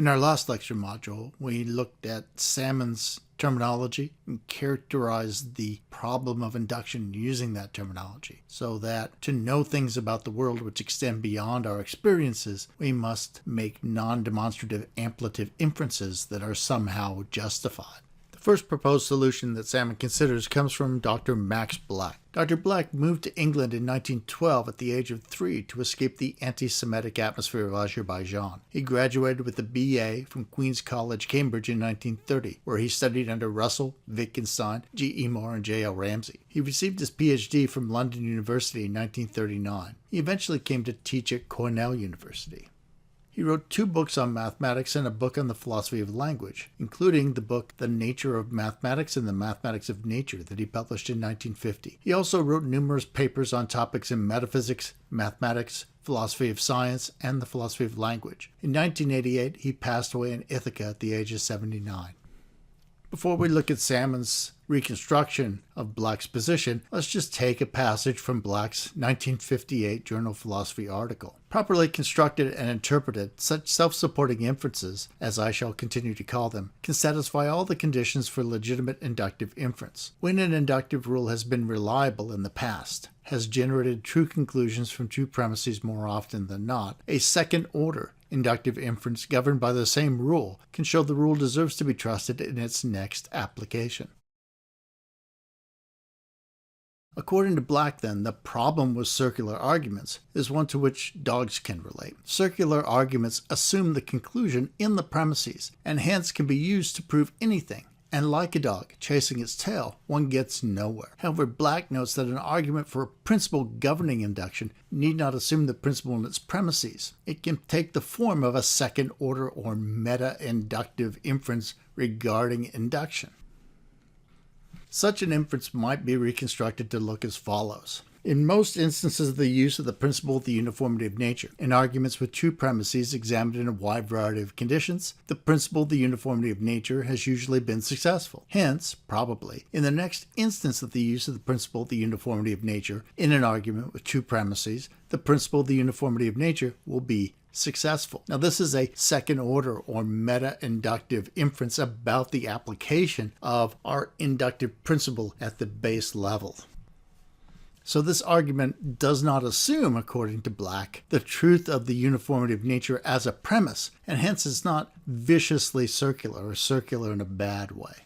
In our last lecture module, we looked at Salmon's terminology and characterized the problem of induction using that terminology, so that to know things about the world which extend beyond our experiences, we must make non-demonstrative amplitive inferences that are somehow justified. The first proposed solution that Salmon considers comes from Dr. Max Black. Dr. Black moved to England in 1912 at the age of 3 to escape the anti-Semitic atmosphere of Azerbaijan. He graduated with a BA from Queen's College, Cambridge in 1930, where he studied under Russell, Wittgenstein, G.E. Moore, and J.L. Ramsey. He received his PhD from London University in 1939. He eventually came to teach at Cornell University. He wrote 2 books on mathematics and a book on the philosophy of language, including the book The Nature of Mathematics and the Mathematics of Nature that he published in 1950. He also wrote numerous papers on topics in metaphysics, mathematics, philosophy of science, and the philosophy of language. In 1988, he passed away in Ithaca at the age of 79. Before we look at Salmon's reconstruction of Black's position, let's just take a passage from Black's 1958 Journal of Philosophy article. Properly constructed and interpreted, such self-supporting inferences, as I shall continue to call them, can satisfy all the conditions for legitimate inductive inference. When an inductive rule has been reliable in the past, has generated true conclusions from true premises more often than not, a second-order inductive inference governed by the same rule can show the rule deserves to be trusted in its next application. According to Black, then, the problem with circular arguments is one to which dogs can relate. Circular arguments assume the conclusion in the premises, and hence can be used to prove anything. And like a dog chasing its tail, one gets nowhere. However, Black notes that an argument for a principle governing induction need not assume the principle in its premises. It can take the form of a second order or meta-inductive inference regarding induction. Such an inference might be reconstructed to look as follows. In most instances of the use of the principle of the uniformity of nature, in arguments with true premises examined in a wide variety of conditions, the principle of the uniformity of nature has usually been successful. Hence, probably, in the next instance of the use of the principle of the uniformity of nature in an argument with true premises, the principle of the uniformity of nature will be successful. Now, this is a second order or meta-inductive inference about the application of our inductive principle at the base level. So this argument does not assume, according to Black, the truth of the uniformity of nature as a premise, and hence is not viciously circular or circular in a bad way.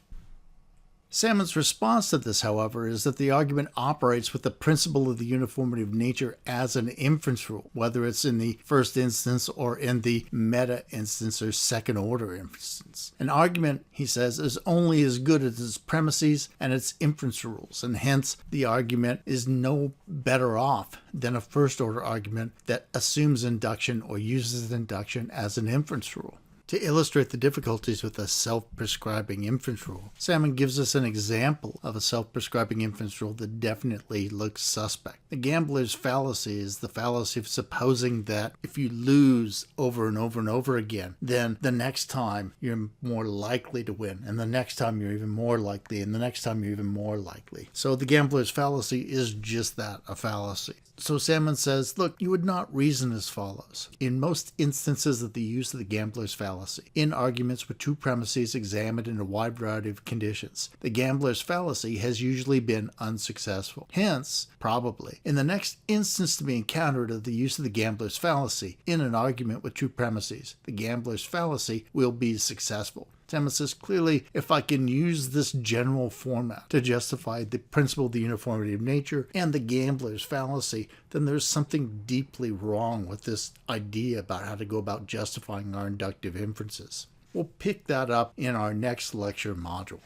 Salmon's response to this, however, is that the argument operates with the principle of the uniformity of nature as an inference rule, whether it's in the first instance or in the meta-instance or second-order instance. An argument, he says, is only as good as its premises and its inference rules, and hence the argument is no better off than a first-order argument that assumes induction or uses induction as an inference rule. To illustrate the difficulties with a self-prescribing inference rule, Salmon gives us an example of a self-prescribing inference rule that definitely looks suspect. The gambler's fallacy is the fallacy of supposing that if you lose over and over and over again, then the next time you're more likely to win, and the next time you're even more likely, and the next time you're even more likely. So the gambler's fallacy is just that, a fallacy. So Salmon says, look, you would not reason as follows. In most instances of the use of the gambler's fallacy, in arguments with true premises examined in a wide variety of conditions, the gambler's fallacy has usually been unsuccessful. Hence, probably, in the next instance to be encountered of the use of the gambler's fallacy in an argument with true premises, the gambler's fallacy will be successful. Salmon says, clearly, if I can use this general format to justify the principle of the uniformity of nature and the gambler's fallacy, then there's something deeply wrong with this idea about how to go about justifying our inductive inferences. We'll pick that up in our next lecture module.